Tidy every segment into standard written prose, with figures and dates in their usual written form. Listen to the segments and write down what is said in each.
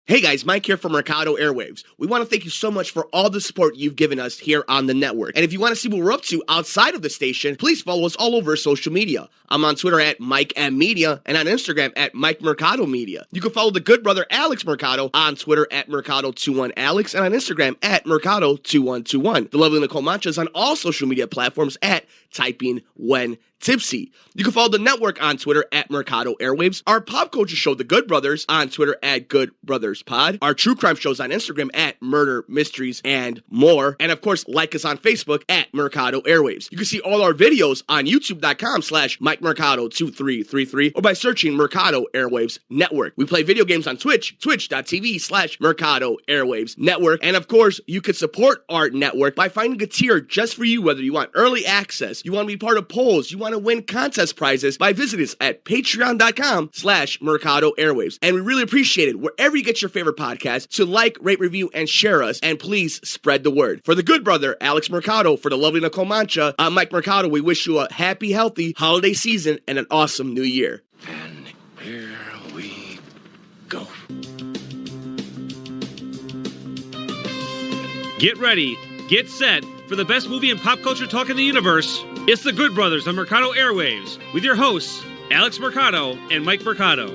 Hey guys, Mike here from Mercado Airwaves. We want to thank you so much for all the support you've given us here on the network. And if you want to see what we're up to outside of the station, please follow us all over social media. I'm on Twitter at MikeMMedia and on Instagram at Mike Mercado Media. You can follow the good brother Alex Mercado on Twitter at Mercado21Alex and on Instagram at Mercado2121. The lovely Nicole Mancha is on all social media platforms at Typing When Tipsy. You can follow the network on Twitter at Mercado Airwaves, our pop culture show, The Good Brothers, on Twitter at Good Brothers Pod, our true crime shows on Instagram at Murder, Mysteries, and More, and of course, like us on Facebook at Mercado Airwaves. You can see all our videos on YouTube.com/Mike Mercado2333 or by searching Mercado Airwaves Network. We play video games on Twitch, twitch.tv/Mercado Airwaves Network, and of course, you can support our network by finding a tier just for you, whether you want early access, you want to be part of polls, you want to win contest prizes, by visiting us at patreon.com/Mercado Airwaves. And we really appreciate it wherever you get your favorite podcast to like, rate, review, and share us. And please spread the word. For the good brother, Alex Mercado, for the lovely Nicole Mancha, I'm Mike Mercado. We wish you a happy, healthy holiday season and an awesome new year. And here we go. Get ready, get set for the best movie and pop culture talk in the universe. It's The Good Brothers on Mercado Airwaves with your hosts, Alex Mercado and Mike Mercado.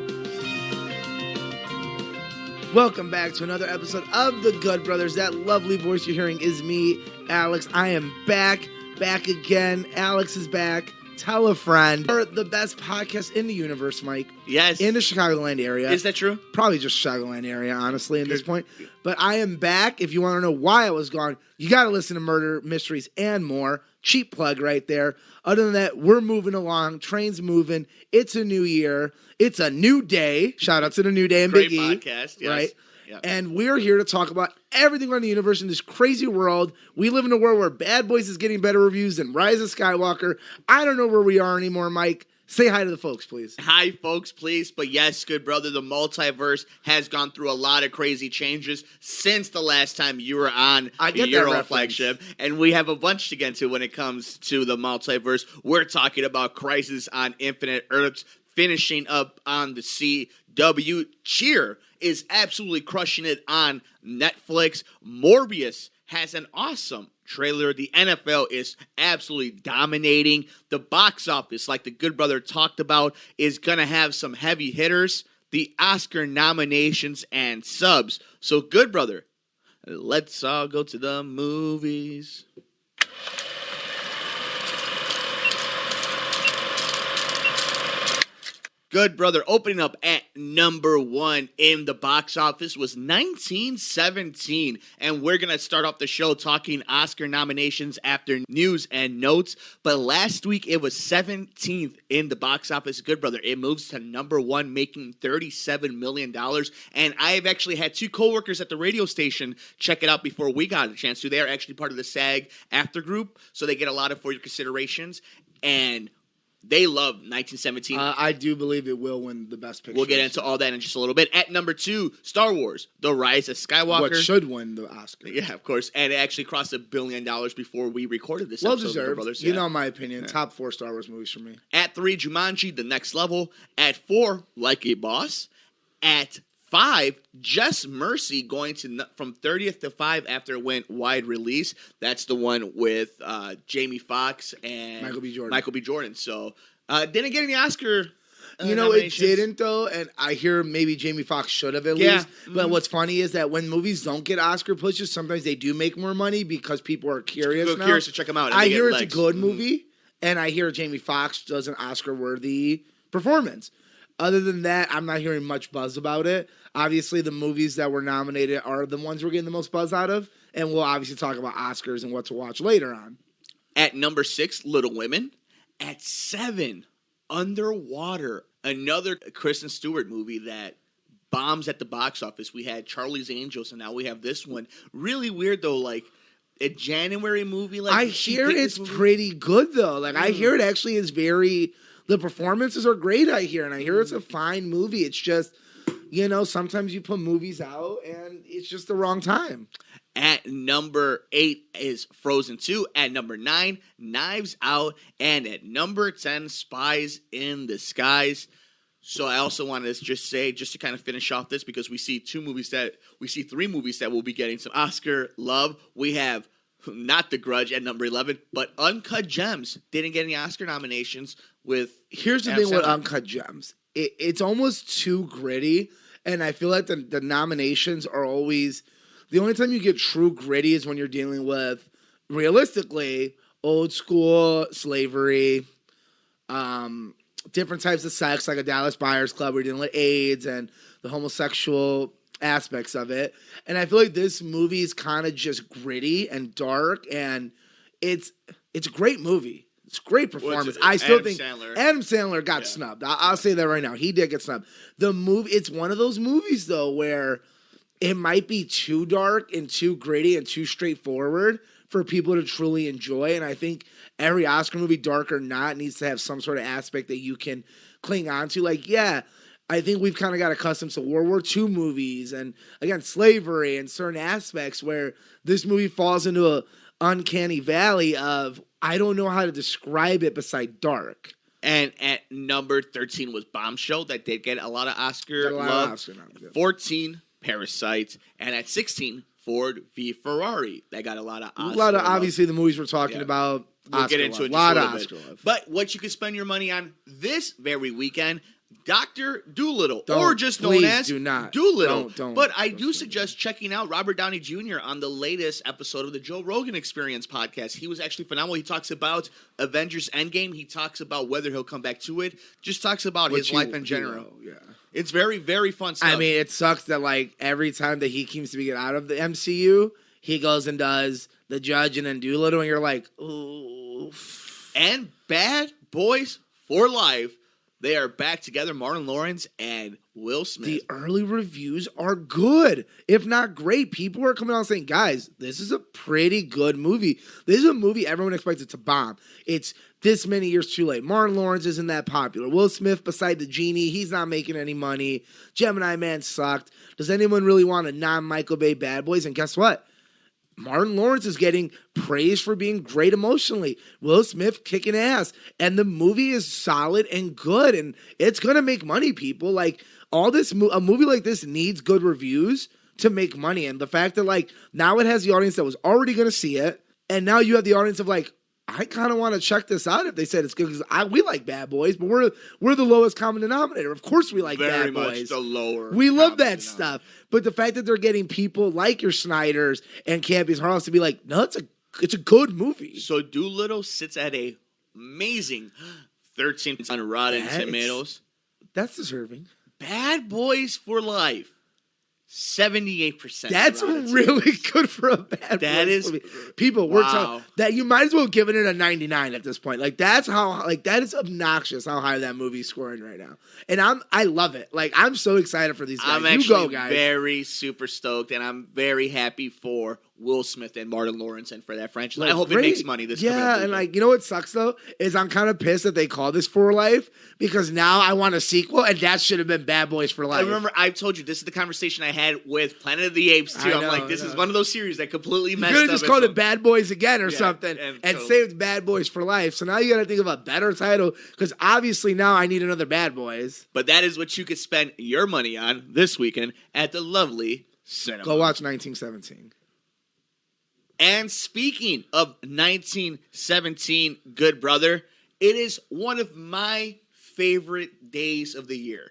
Welcome back to another episode of The Good Brothers. That lovely voice you're hearing is me, Alex. I am back again. Alex is back. Tell a friend. We're the best podcast in the universe, Mike. Yes. In the Chicagoland area. Is that true? Probably just Chicagoland area, honestly, at this point. But I am back. If you want to know why I was gone, you got to listen to Murder, Mysteries, and More. Cheap plug right there. Other than that, we're moving along. Train's moving. It's a new year. It's a new day. Shout out to the New Day and Great Big E. podcast, yes. Right? Yeah. And we're here to talk about everything around the universe in this crazy world. We live in a world where Bad Boys is getting better reviews than Rise of Skywalker. I don't know where we are anymore, Mike. Say hi to the folks, please. Hi, folks, please. But yes, good brother, the multiverse has gone through a lot of crazy changes since the last time you were on your own flagship. And we have a bunch to get to when it comes to the multiverse. We're talking about Crisis on Infinite Earths, finishing up on the CW. Cheer is absolutely crushing it on Netflix. Morbius has an awesome trailer. The NFL is absolutely dominating. The box office, like the good brother talked about, is going to have some heavy hitters. The Oscar nominations and subs. So, good brother, let's all go to the movies. Good brother, opening up at number 1 in the box office was 1917. And we're going to start off the show talking Oscar nominations after news and notes. But last week it was 17th in the box office. Good brother, it moves to number 1, making $37 million. And I've actually had 2 coworkers at the radio station check it out before we got a chance to. They are actually part of the SAG after group, so they get a lot of for your considerations. And they love 1917. I do believe it will win the Best Picture. We'll get into all that in just a little bit. At number 2, Star Wars, The Rise of Skywalker. What should win the Oscar. Yeah, of course. And it actually crossed $1 billion before we recorded this well episode. deserved. Brothers. You know my opinion. Top 4 Star Wars movies for me. At 3, Jumanji, The Next Level. At 4, Like a Boss. At 5, Just Mercy, going to from 30th to 5 after it went wide release. That's the one with Jamie Foxx and Michael B. Jordan. So, didn't get any Oscar it didn't, though, and I hear maybe Jamie Foxx should have at least. But what's funny is that when movies don't get Oscar pushes, sometimes they do make more money because people are curious now. Curious to check them out. I hear it's a good movie, and I hear Jamie Foxx does an Oscar-worthy performance. Other than that, I'm not hearing much buzz about it. Obviously, the movies that were nominated are the ones we're getting the most buzz out of, and we'll obviously talk about Oscars and what to watch later on. At number 6, Little Women. At 7, Underwater, another Kristen Stewart movie that bombs at the box office. We had Charlie's Angels, and now we have this one. Really weird, though, like a January movie. Like I hear it's pretty good, though. Like, I hear it actually is very... The performances are great, I hear, and I hear it's a fine movie. It's just, sometimes you put movies out, and it's just the wrong time. At number 8 is Frozen 2. At number 9, Knives Out. And at number 10, Spies in Disguise. So I also wanted to just say, just to kind of finish off this, because we see three movies that will be getting some Oscar love. We have not The Grudge at number 11, but Uncut Gems didn't get any Oscar nominations. Here's the thing with Uncut Gems. It's almost too gritty, and I feel like the nominations are always... The only time you get true gritty is when you're dealing with, realistically, old school slavery, different types of sex, like a Dallas Buyers Club, we're dealing with AIDS and the homosexual aspects of it. And I feel like this movie is kind of just gritty and dark, and it's a great movie. It's a great performance. I still think Adam Sandler got snubbed. I'll say that right now. He did get snubbed. The movie, it's one of those movies, though, where it might be too dark and too gritty and too straightforward for people to truly enjoy. And I think every Oscar movie, dark or not, needs to have some sort of aspect that you can cling on to. Like, yeah, I think we've kind of got accustomed to World War II movies and, again, slavery and certain aspects where this movie falls into a uncanny valley of, I don't know how to describe it beside dark. And at number 13 was Bombshell. That did get a lot of Oscar love. 14, Parasite. And at 16, Ford v. Ferrari. That got a lot of Oscar love. Obviously, the movies we're talking about. We'll get into it in a lot of Oscar love. But what you can spend your money on this very weekend, Dr. Doolittle, or just known as Doolittle. But I do suggest checking out Robert Downey Jr. on the latest episode of the Joe Rogan Experience podcast. He was actually phenomenal. He talks about Avengers Endgame. He talks about whether he'll come back to it. Just talks about his life in general. Yeah. It's very, very fun stuff. I mean, it sucks that, like, every time that he seems to get out of the MCU, he goes and does The Judge and then Doolittle, and you're like, ooh. And Bad Boys for Life. They are back together, Martin Lawrence and Will Smith. The early reviews are good, if not great. People are coming out saying, guys, this is a pretty good movie. This is a movie everyone expected to bomb. It's this many years too late. Martin Lawrence isn't that popular. Will Smith, beside the genie, he's not making any money. Gemini Man sucked. Does anyone really want a non-Michael Bay Bad Boys? And guess what? Martin Lawrence is getting praise for being great emotionally. Will Smith kicking ass. And the movie is solid and good. And it's going to make money, people. Like, all this, a movie like this needs good reviews to make money. And the fact that, like, now it has the audience that was already going to see it. And now you have the audience of, like, I kind of want to check this out if they said it's good, because we like Bad Boys, but we're the lowest common denominator. Of course we like Bad Boys. Very much the lower. We love that stuff. But the fact that they're getting people like your Snyders and Campy's Harlows to be like, no, it's a good movie. So Doolittle sits at a amazing 13 on Rotten Tomatoes. That's deserving. Bad Boys for Life. 78%. That's really good for a Bad Boys movie. People, we're telling that you might as well give it a 99 at this point. Like, that's how, like, that is obnoxious how high that movie's scoring right now. And I love it. Like, I'm so excited for these guys. I'm actually very super stoked, and I'm very happy for Will Smith and Martin Lawrence and for that franchise. Like, I hope it makes money this coming and like, you know what sucks though is I'm kind of pissed that they call this For Life, because now I want a sequel, and that should have been Bad Boys for Life. I remember I've told you this is the conversation I had with Planet of the Apes too. I'm like, this is one of those series that completely messed up. You could have just called it Bad Boys Again or something and saved Bad Boys for Life. So now you got to think of a better title, because obviously now I need another Bad Boys. But that is what you could spend your money on this weekend at the lovely cinema. Go watch 1917. And speaking of 1917, good brother, it is one of my favorite days of the year.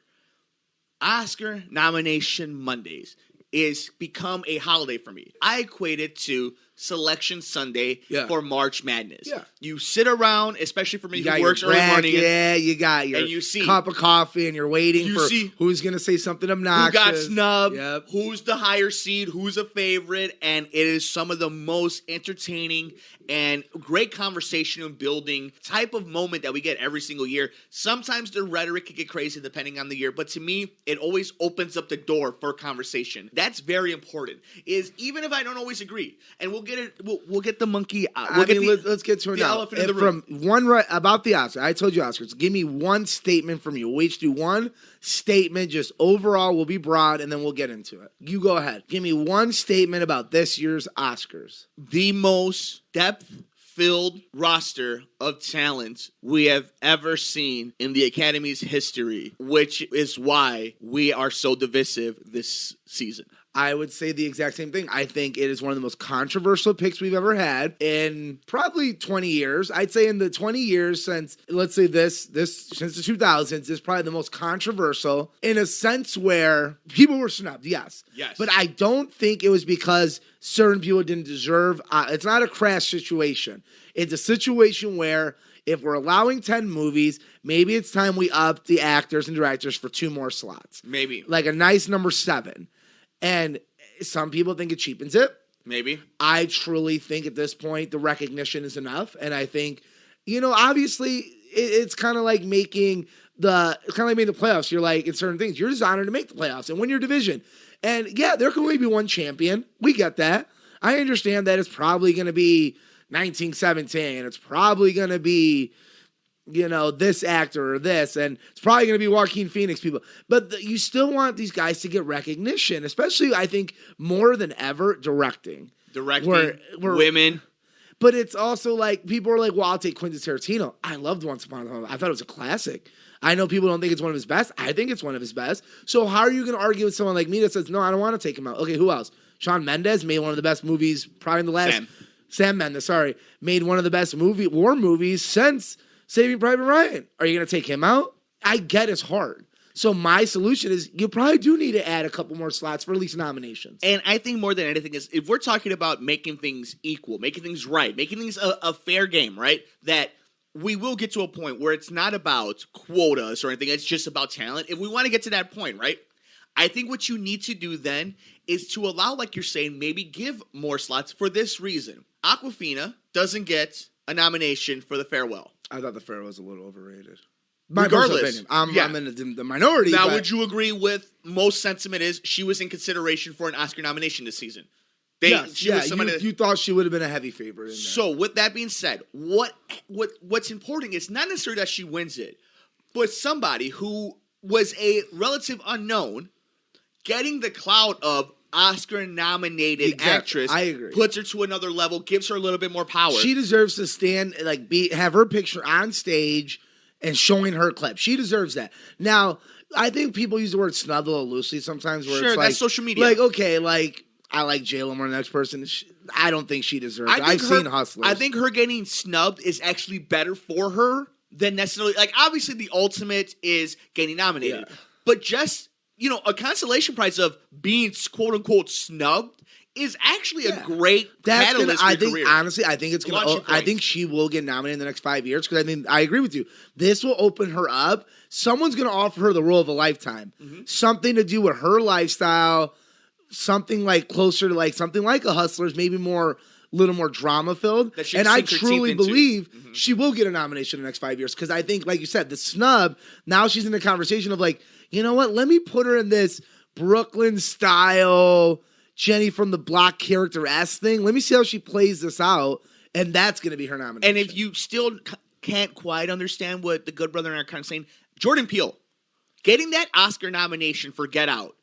Oscar nomination Mondays is become a holiday for me. I equate it to Selection Sunday for March Madness. Yeah. You sit around, especially for me who works early morning. Yeah, you got your cup of coffee, and you're waiting for who's going to say something obnoxious. Who got snubbed, who's the higher seed, who's a favorite, and it is some of the most entertaining and great conversation and building type of moment that we get every single year. Sometimes the rhetoric can get crazy depending on the year, but to me, it always opens up the door for conversation. That's very important. Is even if I don't always agree, and we'll get it. We'll get the monkey. Let's get to it now. Elephant in the room. From one about the Oscars, I told you Oscars. Give me one statement from you. We'll each do one statement, just overall. We'll be broad, and then we'll get into it. You go ahead. Give me one statement about this year's Oscars. The most filled roster of talent we have ever seen in the Academy's history, which is why we are so divisive this season. I would say the exact same thing. I think it is one of the most controversial picks we've ever had in probably 20 years. I'd say in the 20 years since, let's say this since the 2000s, is probably the most controversial in a sense where people were snubbed, yes. Yes. But I don't think it was because certain people didn't deserve. It's not a crash situation. It's a situation where if we're allowing 10 movies, maybe it's time we up the actors and directors for 2 more slots. Maybe. Like a nice number 7. And some people think it cheapens it. Maybe. I truly think at this point the recognition is enough. And I think, obviously it's kind of like making the playoffs. You're like, in certain things, you're just honored to make the playoffs and win your division. And yeah, there can only be one champion. We get that. I understand that it's probably going to be 1917. It's probably going to be, this actor or this, and it's probably going to be Joaquin Phoenix people. But you still want these guys to get recognition, especially, I think, more than ever, directing. Directing, women. But it's also like, people are like, well, I'll take Quentin Tarantino. I loved Once Upon a Time. I thought it was a classic. I know people don't think it's one of his best. I think it's one of his best. So how are you going to argue with someone like me that says, no, I don't want to take him out? Okay, who else? Shawn Mendes made one of the best movies probably in the last... Sam Mendes, made one of the best war movies since Saving Private Ryan. Are you going to take him out? I get it's hard. So my solution is you probably do need to add a couple more slots for at least nominations. And I think more than anything is if we're talking about making things equal, making things right, making things a fair game, right? That we will get to a point where it's not about quotas or anything. It's just about talent. If we want to get to that point, right? I think what you need to do then is to allow, like you're saying, maybe give more slots for this reason. Awkwafina doesn't get a nomination for The Farewell. I thought The Farewell was a little overrated. Regardless, I'm in the minority. Now, would you agree with most sentiment is she was in consideration for an Oscar nomination this season? You thought she would have been a heavy favorite in there. So, with that being said, what's important is not necessarily that she wins it, but somebody who was a relative unknown getting the clout of Oscar-nominated actress, I agree, puts her to another level, gives her a little bit more power. She deserves to stand, have her picture on stage and showing her clip. She deserves that. Now, I think people use the word snub a little loosely sometimes. Where it's that's social media. I like J.Lo more than the next person. I don't think she deserves it. I've seen Hustlers. I think her getting snubbed is actually better for her than necessarily... obviously, the ultimate is getting nominated. Yeah. But just, a consolation prize of being quote-unquote snubbed is actually a great catalyst for your career. Honestly, I think it's going to... I think she will get nominated in the next 5 years because, I agree with you. This will open her up. Someone's going to offer her the role of a lifetime. Mm-hmm. Something to do with her lifestyle... Something closer to something like a Hustlers, maybe little more drama filled. And I truly believe she will get a nomination in the next 5 years because I think, like you said, the snub, now she's in the conversation of you know what, let me put her in this Brooklyn style Jenny from the Block character-esque thing. Let me see how she plays this out, and that's going to be her nomination. And if you still can't quite understand what the Good Brother and I are kind of saying, Jordan Peele, getting that Oscar nomination for Get Out,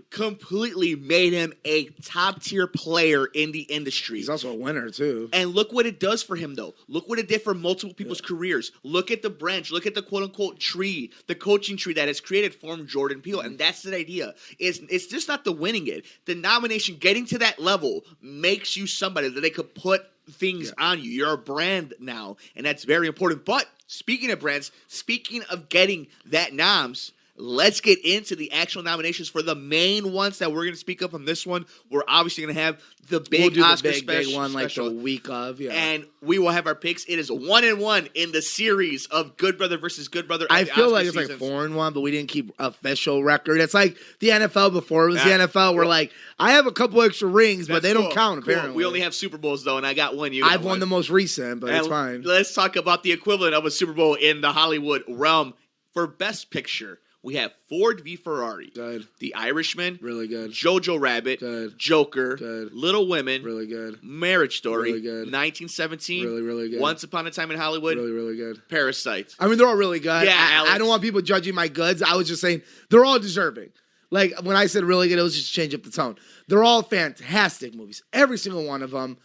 completely made him a top-tier player in the industry. He's also a winner, too. And look what it does for him, though. Look what it did for multiple people's careers. Look at the branch. Look at the quote-unquote tree, the coaching tree that has created from Jordan Peele. And that's the idea. It's just not the winning it. The nomination, getting to that level, makes you somebody that they could put things on you. You're a brand now, and that's very important. But speaking of brands, speaking of getting that noms, let's get into the actual nominations for the main ones that we're going to speak of on this one. We're obviously going to have the big Oscar special. Big one the week of, and we will have our picks. It is 1-1 in the series of Good Brother versus Good Brother. I feel like it's 4-1, but we didn't keep official record. It's like the NFL before it was the NFL. We're I have a couple extra rings, but they don't count, apparently. We only have Super Bowls, though, and I got one. I've won the most recent, but it's fine. Let's talk about the equivalent of a Super Bowl in the Hollywood realm. For Best Picture, we have Ford v. Ferrari. Good. The Irishman. Really good. Jojo Rabbit. Good. Joker. Good. Little Women. Really good. Marriage Story. Really good. 1917. Really, really good. Once Upon a Time in Hollywood. Really, really good. Parasite. I mean, they're all really good. Yeah, I don't want people judging my goods. I was just saying they're all deserving. When I said really good, it was just to change up the tone. They're all fantastic movies. Every single one of them.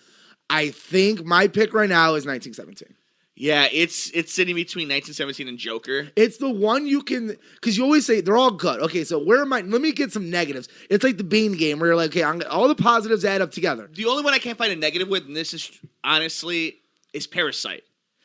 I think my pick right now is 1917. Yeah, it's sitting between 1917 and Joker. It's the one you can, because you always say they're all good. Okay, so where am I? Let me get some negatives. It's like the Bean game where you're like, okay, all the positives add up together. The only one I can't find a negative with, and this is honestly, is Parasite.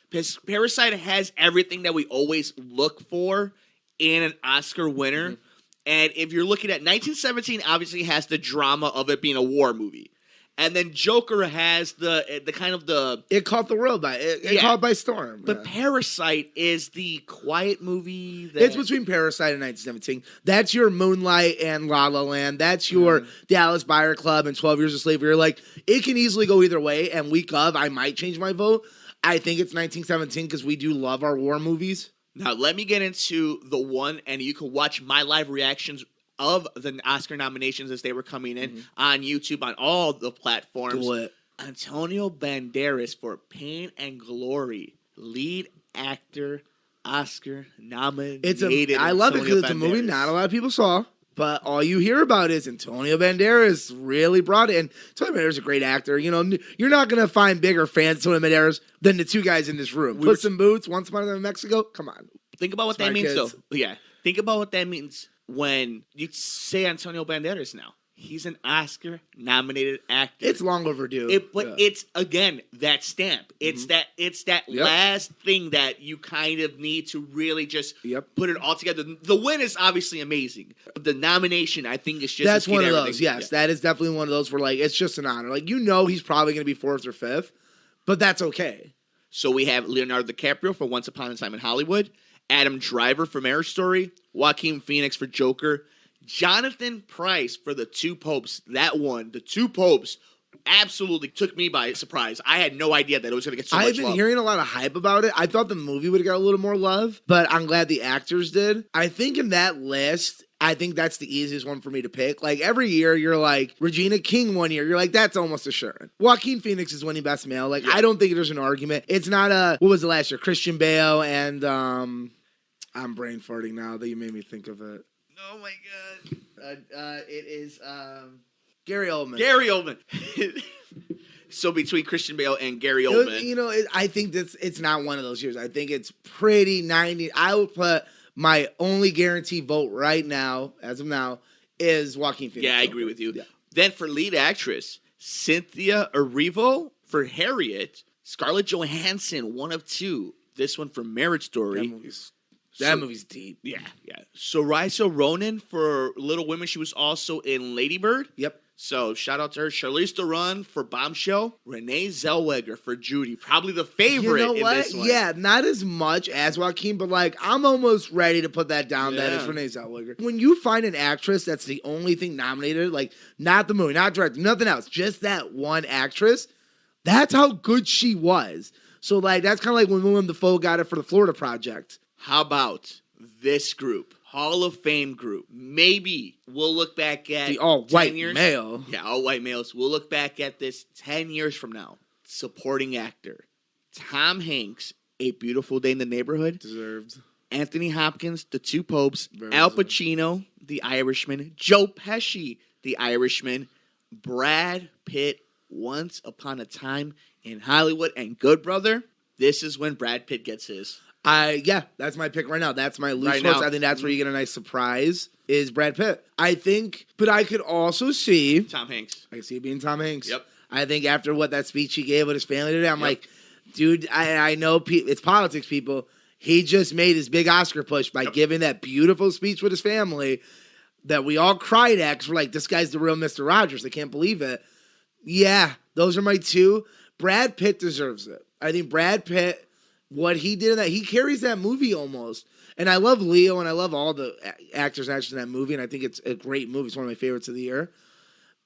Because Parasite has everything that we always look for in an Oscar winner. Mm-hmm. And if you're looking at 1917, obviously has the drama of it being a war movie. And then Joker has the kind of the... It caught the world by... It caught by storm. But Parasite is the quiet movie that... It's between Parasite and 1917. That's your Moonlight and La La Land. That's your Dallas Buyer Club and 12 Years a Slave. You're like, it can easily go either way. And week of, I might change my vote. I think it's 1917 because we do love our war movies. Now, let me get into the one, and you can watch my live reactions of the Oscar nominations as they were coming in on YouTube, on all the platforms. Do it. Antonio Banderas for Pain and Glory, lead actor, Oscar nominated. I love it because it's a movie not a lot of people saw, but all you hear about is Antonio Banderas really brought it. And Antonio Banderas is a great actor. You know, you're not going to find bigger fans of Antonio Banderas than the two guys in this room. Puss in Boots, Once Upon a Time in Mexico. Come on. Think about what that means, though. Yeah. Think about what that means. When you say Antonio Banderas now, he's an Oscar-nominated actor. It's long overdue. It's, again, that stamp. It's that last thing that you kind of need to really just put it all together. The win is obviously amazing. The nomination, I think, is just... That's one of those, yes. Yeah. That is definitely one of those where, like, it's just an honor. Like, he's probably going to be fourth or fifth, but that's okay. So we have Leonardo DiCaprio for Once Upon a Time in Hollywood, Adam Driver for Marriage Story, Joaquin Phoenix for Joker, Jonathan Pryce for The Two Popes. That one, The Two Popes, absolutely took me by surprise. I had no idea that it was going to get so much love. I've been hearing a lot of hype about it. I thought the movie would have got a little more love, but I'm glad the actors did. I think in that list, I think that's the easiest one for me to pick. Like, every year, you're like, Regina King one year, you're like, that's almost assured. Joaquin Phoenix is winning Best Male. Like, I don't think there's an argument. It's not what was the last year? Christian Bale and, I'm brain farting now that you made me think of it. Oh, my God. It is, Gary Oldman. Gary Oldman. So between Christian Bale and Gary Oldman. I think it's not one of those years. I think it's pretty 90. I would put my only guaranteed vote right now, as of now, is Joaquin Phoenix. Yeah, I agree with you. Yeah. Then for lead actress, Cynthia Erivo for Harriet, Scarlett Johansson, one of two. This one for Marriage Story. That movie's deep. Yeah. Saoirse Ronan for Little Women. She was also in Lady Bird. Yep. So shout out to her. Charlize Theron for Bombshell. Renee Zellweger for Judy. Probably the favorite in this one. Yeah, not as much as Joaquin, but like I'm almost ready to put that down. That is Renee Zellweger. When you find an actress that's the only thing nominated, like not the movie, not directing, nothing else, just that one actress, that's how good she was. So like that's kind of like when Willem Dafoe got it for the Florida Project. How about this group? Hall of Fame group. Maybe we'll look back at the all-white male. Yeah, all-white males. We'll look back at this 10 years from now. Supporting actor. Tom Hanks, A Beautiful Day in the Neighborhood. Deserved. Anthony Hopkins, The Two Popes. Al Pacino, The Irishman. Joe Pesci, The Irishman. Brad Pitt, Once Upon a Time in Hollywood. And Good Brother, this is when Brad Pitt gets his. That's my pick right now. That's my loose votes. I think that's where you get a nice surprise is Brad Pitt. I think, but I could also see Tom Hanks. I can see it being Tom Hanks. Yep. I think after what that speech he gave with his family today, I'm like, dude, I know it's politics, people. He just made his big Oscar push by giving that beautiful speech with his family that we all cried at because we're like, this guy's the real Mr. Rogers. I can't believe it. Yeah, those are my two. Brad Pitt deserves it. I think Brad Pitt, what he did in that, he carries that movie almost. And I love Leo, and I love all the actors and actors in that movie, and I think it's a great movie. It's one of my favorites of the year.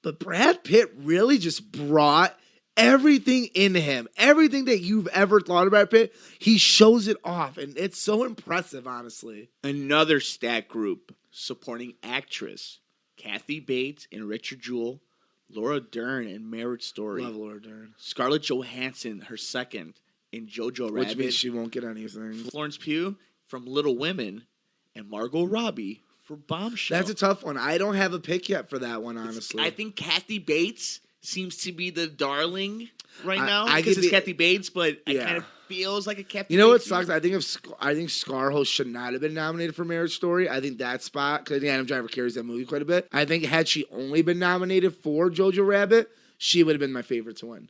But Brad Pitt really just brought everything in him. Everything that you've ever thought about Pitt, he shows it off, and it's so impressive, honestly. Another stack group, supporting actress, Kathy Bates in Richard Jewell, Laura Dern in Marriage Story. Love Laura Dern. Scarlett Johansson, her second, in Jojo Rabbit. Which means she won't get anything. Florence Pugh from Little Women, and Margot Robbie for Bombshell. That's a tough one. I don't have a pick yet for that one, honestly. I think Kathy Bates seems to be the darling. right now I because could it's be- Kathy Bates, but it Yeah. kind of feels like a Kathy. You know what Bates sucks? movie. I think Scarho should not have been nominated for Marriage Story. I think that spot, because Adam Driver carries that movie quite a bit. I think had she only been nominated for Jojo Rabbit, she would have been my favorite to win.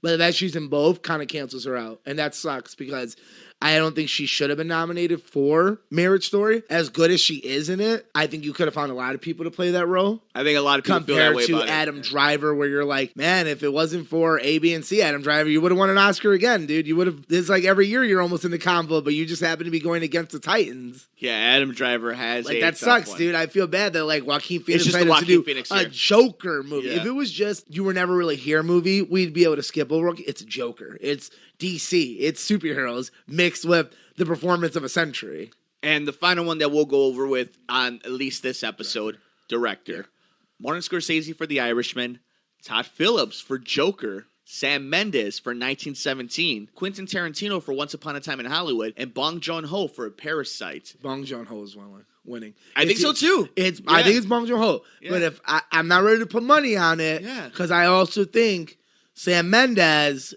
But that she's in both kind of cancels her out. And that sucks because I don't think she should have been nominated for Marriage Story. As good as she is in it, I think you could have found a lot of people to play that role. I think a lot of people feel that Compared way to about Adam it. Driver, where you're like, man, if it wasn't for A, B, and C, Adam Driver, you would have won an Oscar again, dude. You would have. It's like every year you're almost in the convo, but you just happen to be going against the Titans. Yeah, Adam Driver has Like a that tough sucks, one. dude. I feel bad that like Joaquin Phoenix just decided the to do Joaquin Phoenix a year. Joker movie. Yeah. If it was just You Were Never Really Here movie, we'd be able to skip over. It's Joker. It's DC. It's superheroes mixed with the performance of a century. And the final one that we'll go over with on at least this episode, director. Martin Scorsese for The Irishman, Todd Phillips for Joker, Sam Mendes for 1917, Quentin Tarantino for Once Upon a Time in Hollywood, and Bong Joon-ho for Parasite. Bong Joon-ho is winning. I think so too. I think it's Bong Joon-ho. Yeah. But if I'm not ready to put money on it, Yeah. because I also think Sam Mendes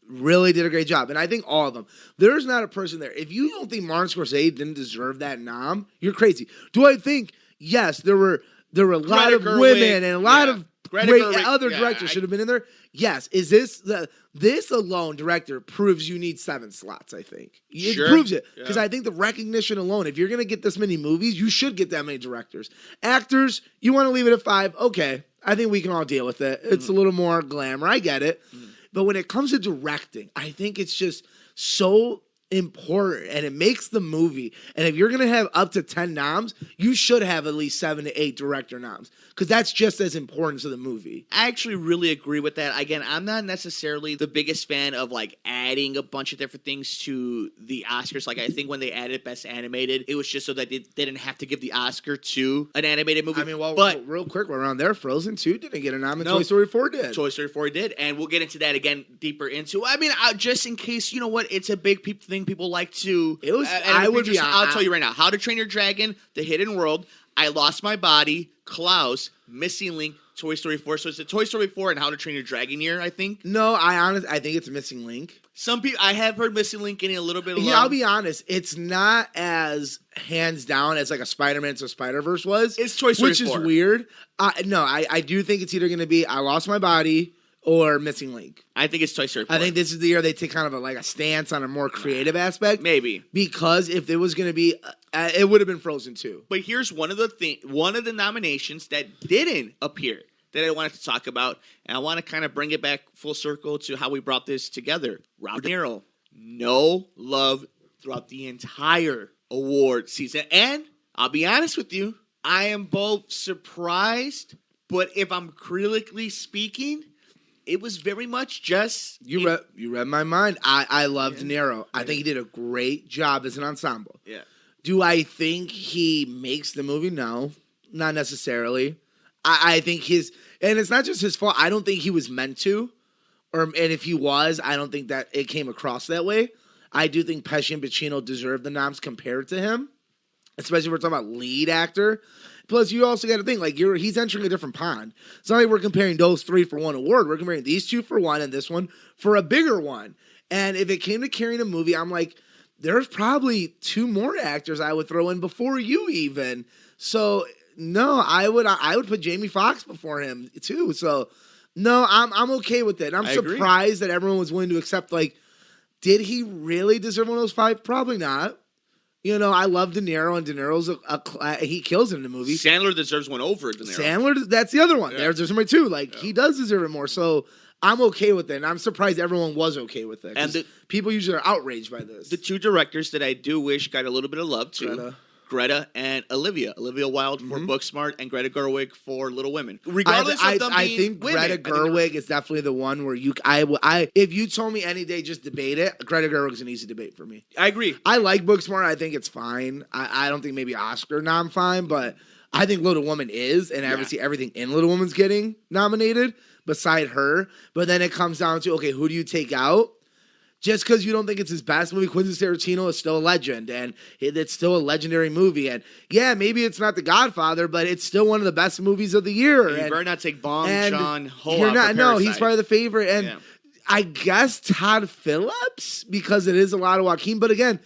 really did a great job. And I think all of them. There's not a person there. If you don't think Martin Scorsese didn't deserve that nom, you're crazy. Do I think, yes, there were a lot Greta of Gerwig, women and a lot yeah. of Greta great Gerwig, other yeah, directors should have been in there? Yes. Is this alone, director, proves you need 7 slots, I think. It Sure. proves it. Because Yeah. I think the recognition alone, if you're going to get this many movies, you should get that many directors. Actors, you want to leave it at 5, okay. I think we can all deal with it. It's a little more glamour. I get it. But when it comes to directing, I think it's just so important and it makes the movie. And if you're going to have up to 10 noms, you should have at least 7 to 8 director noms because that's just as important to the movie. I actually really agree with that. Again, I'm not necessarily the biggest fan of like adding a bunch of different things to the Oscars. Like I think when they added Best Animated, it was just so that they didn't have to give the Oscar to an animated movie. I mean, well, but real quick, we're around there. Frozen 2 didn't get a nom and No. Toy Story 4 did. Toy Story 4 did, and we'll get into that again deeper into. I mean, just in case, you know what, it's a big thing people like to. It was- and I would be I'll hon- tell you right now. How to Train Your Dragon, The Hidden World, I Lost My Body, Klaus, Missing Link, Toy Story 4. So it's a Toy Story 4 and How to Train Your Dragon year, I think. No, I think it's Missing Link. Some people, I have heard Missing Link getting a little bit of Yeah, love. I'll be honest. It's not as hands down as like a Spider-Man to Spider-Verse was. It's Toy Story which 4. is weird. I do think it's either going to be I Lost My Body or Missing Link. I think it's Toy Story 4. I think this is the year they take kind of a stance on a more creative aspect. Maybe. Because if it was going to be, it would have been Frozen 2. But here's one of the nominations that didn't appear that I wanted to talk about, and I want to kind of bring it back full circle to how we brought this together. Robert De Niro, no love throughout the entire award season. And I'll be honest with you, I am both surprised, but if I'm critically speaking, it was very much just You read my mind. I love De Niro. I think he did a great job as an ensemble. Yeah. Do I think he makes the movie? No, not necessarily. I think and it's not just his fault. I don't think he was meant to, and if he was, I don't think that it came across that way. I do think Pesci and Pacino deserve the noms compared to him, especially if we're talking about lead actor. Plus, you also got to think he's entering a different pond. It's not like we're comparing those 3 for one award. We're comparing these 2 for one and this one for a bigger one. And if it came to carrying a movie, I'm like, there's probably 2 more actors I would throw in before you even. So no, I would put Jamie Foxx before him too. So no, I'm okay with it. I'm surprised that everyone was willing to accept. Did he really deserve one of those 5? Probably not. You know, I love De Niro, and De Niro's he kills it in the movie. Sandler deserves one over De Niro. Sandler, that's the other one. Yeah. There's number 2. He does deserve it more. So I'm okay with it, and I'm surprised everyone was okay with it. And people usually are outraged by this. The 2 directors that I do wish got a little bit of love too. Greta and Olivia. Olivia Wilde for Booksmart and Greta Gerwig for Little Women. Regardless of them being think women, Greta Gerwig is definitely the one where if you told me any day just debate it, Greta Gerwig's an easy debate for me. I agree. I like Booksmart. I think it's fine. I don't think maybe Oscar nom fine, but I think Little Woman is, and obviously everything in Little Woman's getting nominated beside her. But then it comes down to, okay, who do you take out? Just because you don't think it's his best movie, Quentin Tarantino is still a legend, and it's still a legendary movie. And yeah, maybe it's not The Godfather, but it's still one of the best movies of the year. You better not take Bong and Joon-ho you're out not. for No, Parasite. he's probably the favorite. And I guess Todd Phillips, because it is a lot of Joaquin. But again,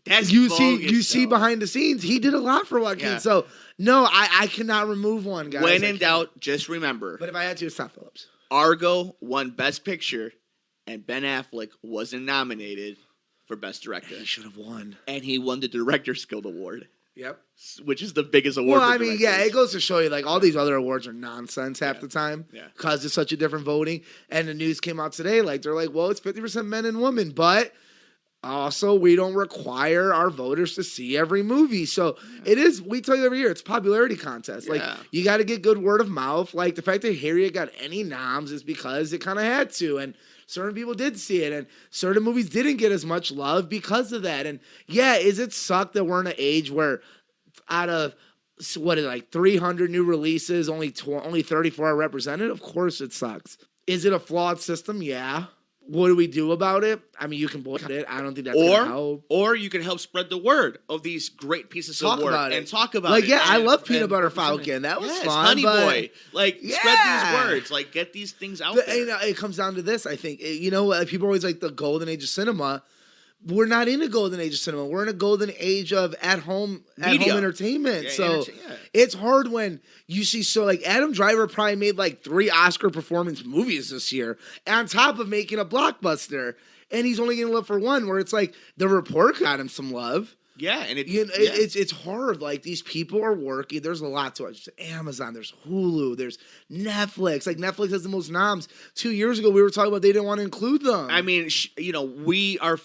That's you bogus, see though. behind the scenes, he did a lot for Joaquin. Yeah. So no, I cannot remove one, guys. When I in can't. doubt, just remember, But if I had to, it's Todd Phillips. Argo won Best Picture, and Ben Affleck wasn't nominated for Best Director. He should have won. And he won the Director's Guild Award, Yep. which is the biggest award. Well, for I mean, yeah, directors. it goes to show you, like, all these other awards are nonsense half the time Yeah. because it's such a different voting. And the news came out today, like, they're like, well, it's 50% men and women, but also we don't require our voters to see every movie. So it is, we tell you every year, it's a popularity contest. Like, Yeah. you got to get good word of mouth. Like, the fact that Harriet got any noms is because it kind of had to. And certain people did see it, and certain movies didn't get as much love because of that. And yeah, is it suck that we're in an age where out of what is it, like 300 new releases, only 34 are represented? Of course it sucks. Is it a flawed system? Yeah. What do we do about it? I mean, you can boycott it. I don't think that's gonna help. Or you can help spread the word of these great pieces Talk of work about it. and talk about Like, it. yeah, I and- love Peanut and Butter represent it. Falcon. That was Yes, fun, Honey but- Boy. Like, spread Yeah. these words. Like, get these things out But, there. you know, it comes down to this, I think. You know, people are always like the golden age of cinema. We're not in a golden age of cinema. We're in a golden age of at-home Media. entertainment. Yeah, so yeah. it's hard when you see, so like Adam Driver probably made like 3 Oscar performance movies this year on top of making a blockbuster. And he's only going to live for one, where it's like The Report got him some love. Yeah, and You know, it's hard. Like, these people are working. There's a lot to it. There's Amazon, there's Hulu, there's Netflix. Like, Netflix has the most noms. 2 years ago, we were talking about they didn't want to include them. I mean, you know, we are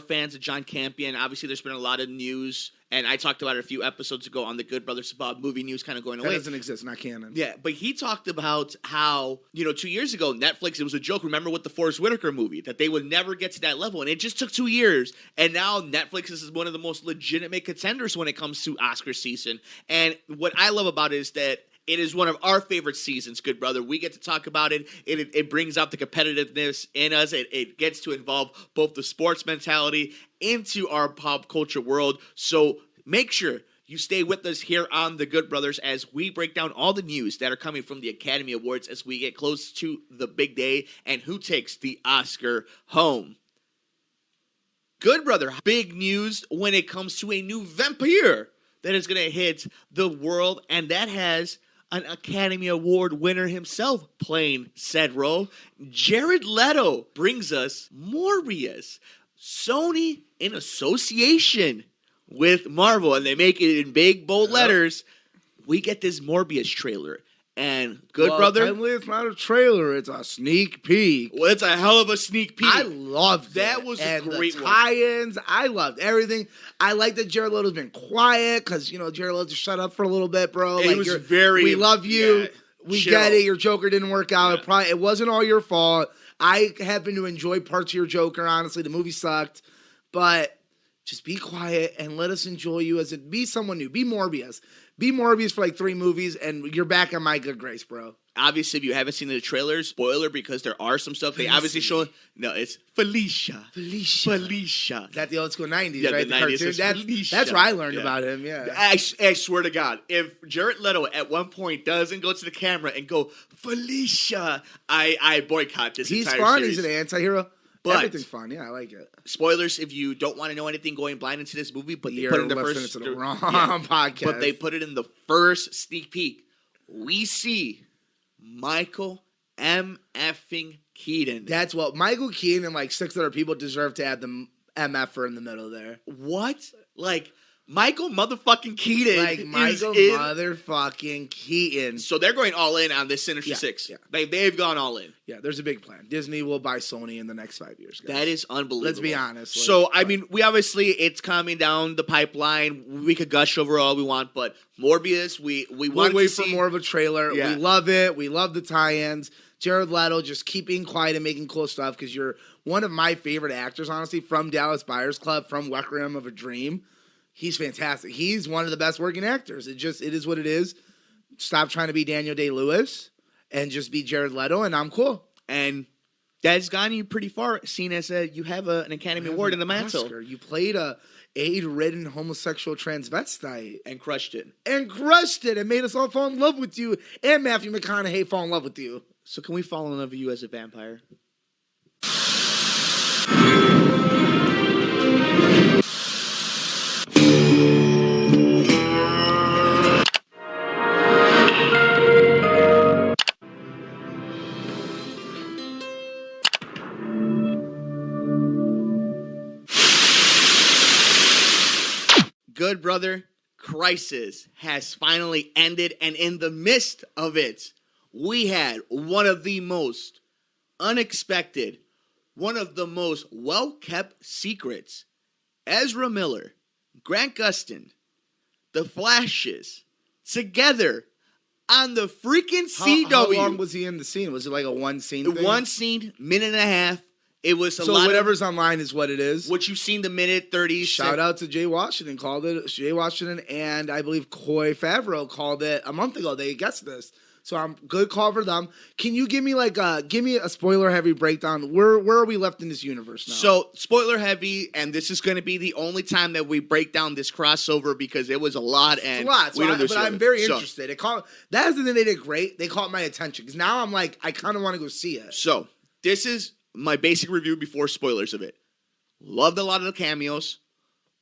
fans of John Campion. Obviously, there's been a lot of news, and I talked about it a few episodes ago on the Good Brothers Bob movie news kind of going that away. doesn't exist, not canon. Yeah, but he talked about how, 2 years ago, Netflix, it was a joke. Remember with the Forrest Whitaker movie, that they would never get to that level. And it just took 2 years. And now Netflix is one of the most legitimate contenders when it comes to Oscar season. And what I love about it is that it is one of our favorite seasons, Good Brother. We get to talk about it. It brings out the competitiveness in us. It gets to involve both the sports mentality into our pop culture world. So make sure you stay with us here on The Good Brothers as we break down all the news that are coming from the Academy Awards as we get close to the big day and who takes the Oscar home. Good Brother, big news when it comes to a new vampire that is going to hit the world, and that has an Academy Award winner himself playing said role. Jared Leto brings us Morbius. Sony in association with Marvel, and they make it in big, bold letters. We get this Morbius trailer. And Good Brother, Technically, it's not a trailer. It's a sneak peek. well, it's a hell of a sneak peek. I loved That it. was a and great the one. tie-ins. I loved everything. I like that Jared Leto's been quiet because, Jared Leto, shut up for a little bit, bro. He Like, was you're- very- we love you. yeah, we chill. get it. Your Joker didn't work out. Yeah. It wasn't all your fault. I happen to enjoy parts of your Joker, honestly. The movie sucked. But just be quiet and let us enjoy you as be someone new. Be Morbius. Be Morbius for like 3 movies, and you're back on my good grace, bro. Obviously, if you haven't seen the trailers, spoiler, because there are some stuff they obviously show. No, it's Felicia. Felicia. That the old school 90s, Yeah, right? the 90s cartoon. is That's Felicia. where I learned Yeah. about him, yeah. I swear to God, if Jared Leto at one point doesn't go to the camera and go, Felicia, I boycott this He's entire fun. series. He's an anti-hero. But- Everything's fun. Yeah, I like it. Spoilers if you don't want to know anything going blind into this movie, but they You're put it in the listening first to the wrong yeah. podcast. But they put it in the first sneak peek. We see Michael M. effing Keaton. That's what Michael Keaton and like 6 other people deserve to add the MFer in the middle there. What? Like Michael motherfucking Keaton Like Michael is in. motherfucking Keaton. So they're going all in on this Sinister Yeah, Six. yeah. They've gone all in. Yeah, there's a big plan. Disney will buy Sony in the next 5 years. Guys. That is unbelievable. Let's be honest. So, I mean, we obviously, it's coming down the pipeline. We could gush over all we want, but Morbius, we we'll want wait to for see more of a trailer. Yeah. We love it. We love the tie-ins. Jared Leto just keeping quiet and making cool stuff because you're one of my favorite actors, honestly, from Dallas Buyers Club, from Requiem of a Dream. He's fantastic. He's one of the best working actors. It is what it is. Stop trying to be Daniel Day-Lewis and just be Jared Leto, and I'm cool. And that's gotten you pretty far, seeing as you have an Academy Award in the mantle. Oscar. You played a AIDS-ridden homosexual transvestite. And crushed it. And crushed it and made us all fall in love with you. And Matthew McConaughey fall in love with you. So can we fall in love with you as a vampire? good brother, Crisis has finally ended, and in the midst of it, we had one of the most unexpected, one of the most well-kept secrets. Ezra Miller, Grant Gustin, the Flashes, together on the freaking CW. How long was he in the scene? Was it like a one scene thing? One scene, minute and a half. It was a so lot whatever's online is what it is. what you've seen the minute 30. Shout out to Jay Washington, called it. Jay Washington and I believe Coy Favreau called it a month ago. They guessed this. So I'm good call for them. Can you give me a spoiler heavy breakdown? Where are we left in this universe now? So spoiler heavy, and this is going to be the only time that we break down this crossover because it was a lot. And it's a lot. we don't But I'm very So- interested. That is the thing they did great. They caught my attention because now I'm like, I kind of want to go see it. So this is my basic review before spoilers of it. Loved a lot of the cameos.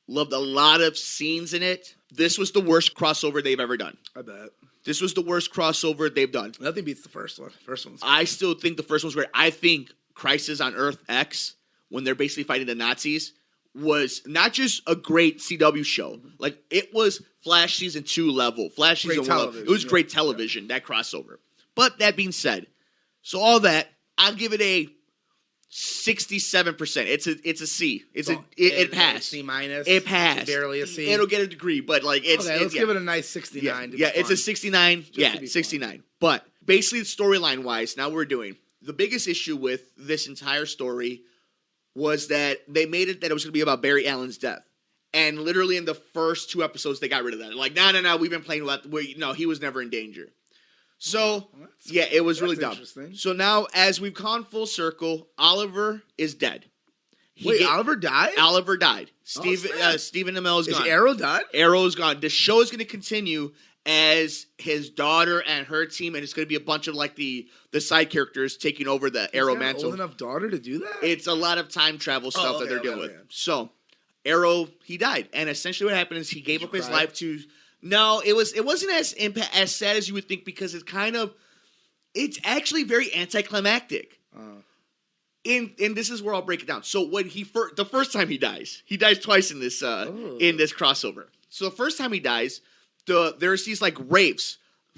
Loved a lot of scenes in it. This was the worst crossover they've ever done. I bet. This was the worst crossover they've done. Nothing beats the first one. First one's I still think the first one's great. I think Crisis on Earth X, when they're basically fighting the Nazis, was not just a great CW show. Like, it was Flash Season 2 level. Flash Great Season 1 level. television, It was yeah. great television, that crossover. But that being said, so all that, I'll give it a 67%. It's a C. It passed. C minus. It passed. Barely a C. It'll get a degree, but like it's Okay, let's yeah. give it a nice 69. to Yeah, be it's fun. a 69. to Yeah, be 69. But basically, storyline wise, now we're doing the biggest issue with this entire story was that they made it that it was going to be about Barry Allen's death. And literally in the first 2 episodes, they got rid of that. Like, no, we've been playing with that. No, he was never in danger. So, yeah, it was really dumb. interesting. So now, as we've gone full circle, Oliver is dead. Oliver died? Oliver died. snap. Stephen Amell is Is gone. Arrow done? Arrow's gone. The show is going to continue as his daughter and her team, and it's going to be a bunch of like the side characters taking over the Arrow He's got an mantle. old enough daughter to do that? It's a lot of time travel stuff that okay, they're okay, dealing okay. with. So Arrow, he died, and essentially what happened is he gave up his cry? life to. No, it wasn't as sad as you would think because it's actually very anticlimactic. And this is where I'll break it down. So when the first time he dies twice in this crossover. So the first time he dies, there's these like wraiths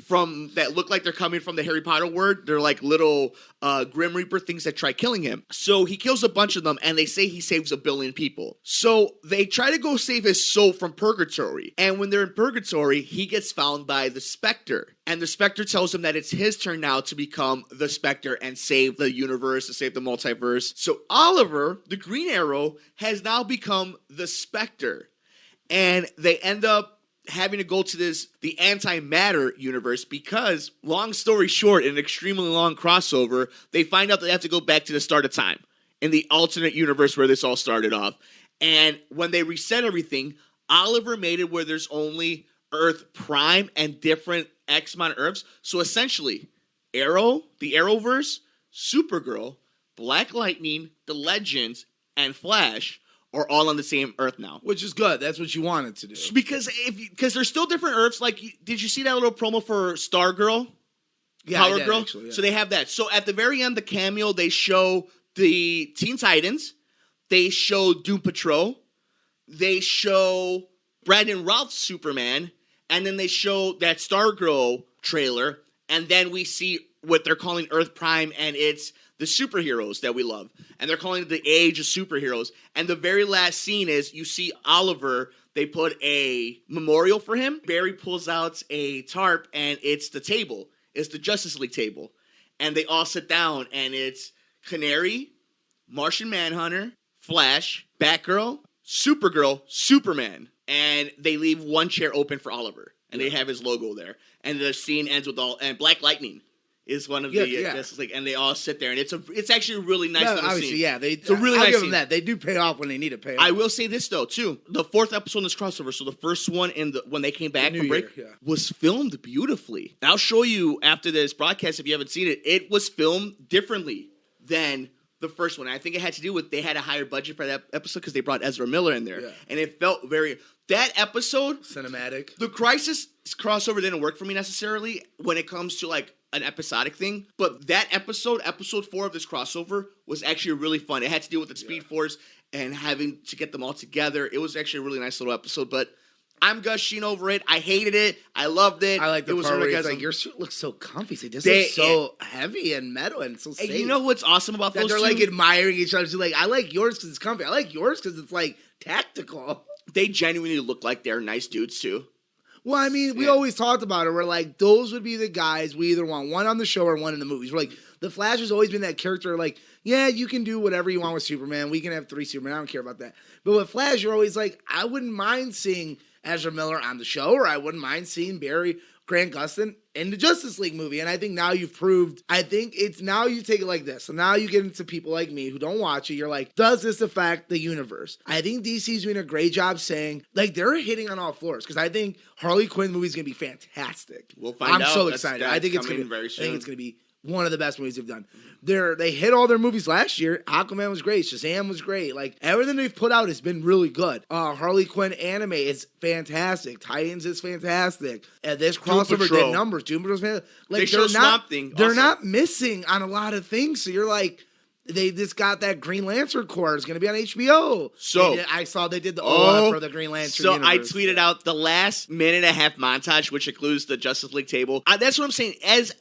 that look like they're coming from the Harry Potter world. They're like little Grim Reaper things that try killing him. So he kills a bunch of them, and they say he saves 1 billion people. So they try to go save his soul from purgatory. And when they're in purgatory, he gets found by the Spectre. And the Spectre tells him that it's his turn now to become the Spectre and save the universe, to save the multiverse. So Oliver, the Green Arrow, has now become the Spectre. And they end up having to go to the antimatter universe because, long story short, in an extremely long crossover, they find out they have to go back to the start of time in the alternate universe where this all started off. And when they reset everything, Oliver made it where there's only Earth Prime and different X amount of Earths. So essentially, Arrow, the Arrowverse, Supergirl, Black Lightning, the Legends, and Flash are all on the same Earth now. Which is good. That's what you wanted to do. Because there's still different Earths. Like, did you see that little promo for Stargirl? Yeah, I Power did, Girl? actually, yeah. So they have that. So at the very end, the cameo, they show the Teen Titans. They show Doom Patrol. They show Brandon Routh's Superman. And then they show that Stargirl trailer. And then we see what they're calling Earth Prime, and it's the superheroes that we love. And they're calling it the age of superheroes. And the very last scene is you see Oliver, they put a memorial for him. Barry pulls out a tarp, and it's the table. It's the Justice League table. And they all sit down, and it's Canary, Martian Manhunter, Flash, Batgirl, Supergirl, Superman. And they leave one chair open for Oliver. And they have his logo there. And the scene ends with and Black Lightning is one of the Justice League, and they all sit there, and it's actually a really nice little obviously, scene. yeah, it's a really I'll nice give scene. them that. They do pay off when they need to pay off. I will say this though too: the 4th episode in this crossover, so the first one when they came back from break, was filmed beautifully. I'll show you after this broadcast if you haven't seen it. It was filmed differently than the first one. I think it had to do with they had a higher budget for that episode because they brought Ezra Miller in there, and it felt that episode cinematic. The Crisis crossover didn't work for me necessarily when it comes to like an episodic thing, but that episode 4 of this crossover was actually really fun. It had to do with the Speed Force and having to get them all together. It was actually a really nice little episode, but I'm gushing over it. I hated it. I loved it. I like the it was part where he's orgasm. like, your suit looks so comfy. It's like, this They- looks so heavy and metal and so safe. And you know what's awesome about that those they're two? like admiring each other. So like, I like yours because it's comfy. I like yours because it's like tactical. They genuinely look like they're nice dudes too. Well, I mean, we Yeah. always talked about it. We're like, those would be the guys we either want one on the show or one in the movies. We're like, the Flash has always been that character. Like, yeah, you can do whatever you want with Superman. We can have 3 Superman. I don't care about that. But with Flash, you're always like, I wouldn't mind seeing Ezra Miller on the show, or I wouldn't mind seeing Grant Gustin in the Justice League movie. And I think now you've proved, I think it's now you take it like this. So now you get into people like me who don't watch it. You're like, does this affect the universe? I think DC's doing a great job saying, like, they're hitting on all floors. Because I think Harley Quinn movie is going to be fantastic. We'll find out. I'm so That's- excited. that's I think it's coming going to very I soon. think it's going to be one of the best movies they've done. They hit all their movies last year. Aquaman was great. Shazam was great. Like, everything they've put out has been really good. Harley Quinn anime is fantastic. Titans is fantastic. And this crossover Patrol. did numbers. Doom Patrol's fantastic. Like, They show they're not, Swamp Thing they're also. not missing on a lot of things. So you're like, they just got that Green Lantern Corps. It's going to be on HBO. So- I saw they did the OLA for the Green Lantern So I universe. tweeted out the last minute and a half montage, which includes the Justice League table. That's what I'm saying. As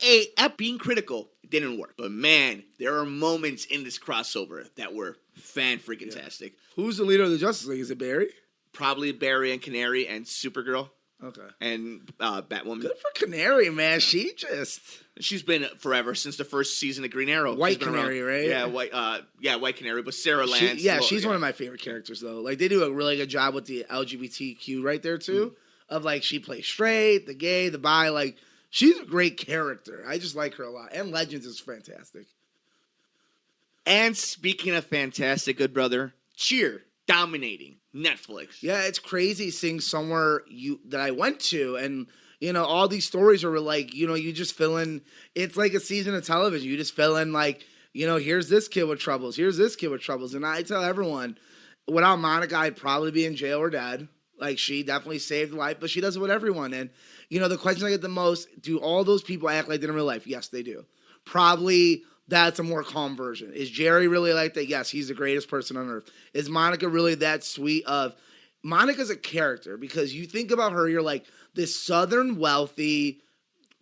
being critical, it didn't work. But man, there are moments in this crossover that were fan-freaking-tastic. Who's the leader of the Justice League? Is it Barry? Probably Barry and Canary and Supergirl Okay. and Batwoman. Good for Canary, man. She just... She's been forever since the first season of Green Arrow. She's White been Canary, around. right? Yeah, White Canary. But Sarah Lance. She's one of my favorite characters, though. Like, they do a really good job with the LGBTQ right there, too. Of, like, she plays straight, the gay, the bi. Like, she's a great character. I just like her a lot. And Legends is fantastic. And speaking of fantastic, good brother, Cheer, dominating Netflix. Yeah, it's crazy seeing somewhere that I went to, and, you know, all these stories are like, you know, you just fill in. It's like a season of television. You just fill in, like, you know, here's this kid with troubles. Here's this kid with troubles. And I tell everyone, without Monica, I'd probably be in jail or dead. Like, she definitely saved life, but she does it with everyone. And, you know, the question I get the most, do all those people act like that in real life? Yes, they do. Probably that's a more calm version. Is Jerry really like that? Yes, he's the greatest person on earth. Is Monica really that sweet of... Monica's a character, because you think about her, you're like, this southern wealthy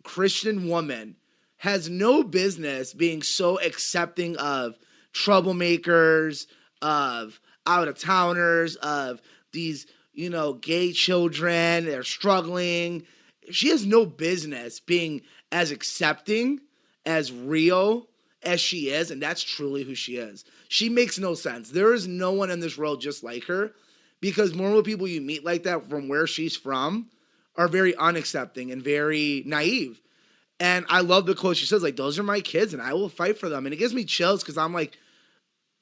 Christian woman has no business being so accepting of troublemakers, of out-of-towners, of these, you know, gay children. They're struggling. She has no business being as accepting, as real as she is, and that's truly who she is. She makes no sense. There is no one in this world just like her, because normal people you meet like that from where she's from are very unaccepting and very naive. And I love the quote she says, like, those are my kids and I will fight for them. And it gives me chills, because I'm like,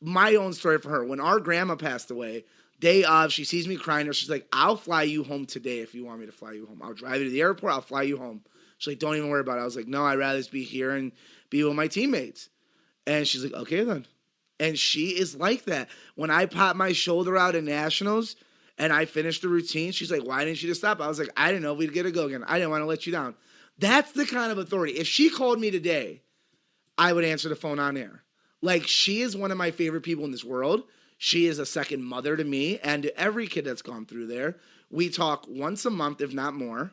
my own story for her. When our grandma passed away, day of, she sees me crying, and she's like, I'll fly you home today if you want me to fly you home. I'll drive you to the airport. I'll fly you home. She's like, don't even worry about it. I was like, no, I'd rather just be here and be with my teammates. And she's like, okay, then. And she is like that. When I pop my shoulder out in Nationals and I finished the routine, she's like, why didn't you just stop? I was like, I didn't know we'd get to go again. I didn't want to let you down. That's the kind of authority. If she called me today, I would answer the phone on air. Like, she is one of my favorite people in this world. She is a second mother to me and to every kid that's gone through there. We talk once a month, if not more.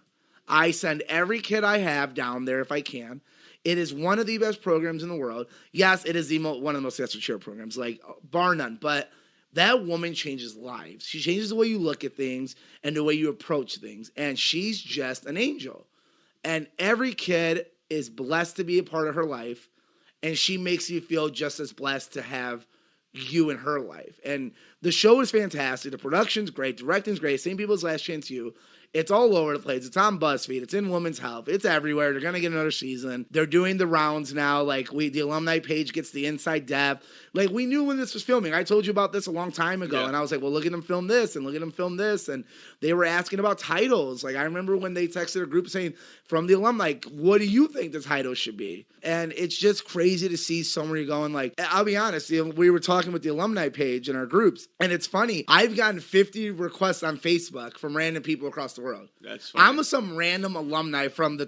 I send every kid I have down there if I can. It is one of the best programs in the world. Yes, it is one of the most successful cheer programs, like, bar none. But that woman changes lives. She changes the way you look at things and the way you approach things. And she's just an angel. And every kid is blessed to be a part of her life. And she makes you feel just as blessed to have you in her life. And the show is fantastic. The production's great. Directing's great. Same people as Last Chance U. It's all over the place. It's on BuzzFeed. It's in Women's Health. It's everywhere. They're going to get another season. They're doing the rounds now. Like, the alumni page gets the inside depth. Like, we knew when this was filming. I told you about this a long time ago. Yeah. And I was like, well, look at them film this and look at them film this. And they were asking about titles. Like, I remember when they texted a group saying, from the alumni, what do you think the title should be? And it's just crazy to see somewhere going, like, I'll be honest, we were talking with the alumni page in our groups, and it's funny. I've gotten 50 requests on Facebook from random people across the world. That's funny. I'm some random alumni from the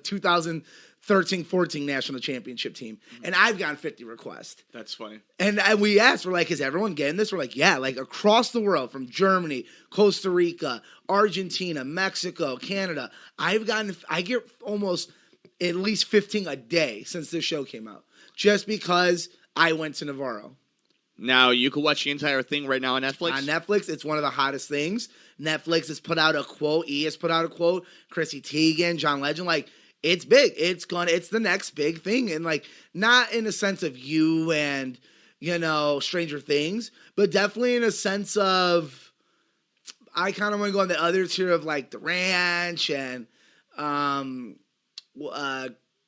13-14 national championship team. And I've gotten 50 requests. That's funny. And we asked, we're like, is everyone getting this? We're like, yeah, like across the world, from Germany, Costa Rica, Argentina, Mexico, Canada. I get almost at least 15 a day since this show came out, just because I went to Navarro. Now, you can watch the entire thing right now on Netflix? On Netflix, it's one of the hottest things. Netflix has put out a quote. E has put out a quote. Chrissy Teigen, John Legend, like, it's big. It's the next big thing. And, like, not in a sense of you and, Stranger Things, but definitely in a sense of, I kind of want to go on the other tier of, like, The Ranch and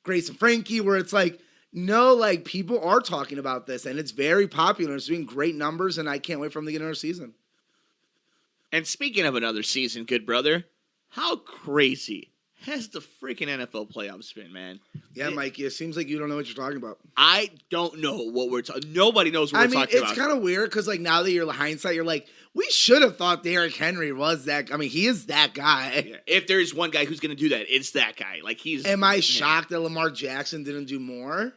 Grace and Frankie, where it's like, no, like, people are talking about this, and it's very popular. It's doing great numbers, and I can't wait for them to get another season. And speaking of another season, good brother, how crazy has the freaking NFL playoffs been, man? Yeah, Mikey, it seems like you don't know what you're talking about. I don't know what we're talking. Nobody knows what we're talking about. It's kind of weird because, like, now that you're hindsight, you're like, we should have thought Derrick Henry was that. I mean, he is that guy. Yeah. If there is one guy who's going to do that, it's that guy. Like, he's. Am I shocked that Lamar Jackson didn't do more?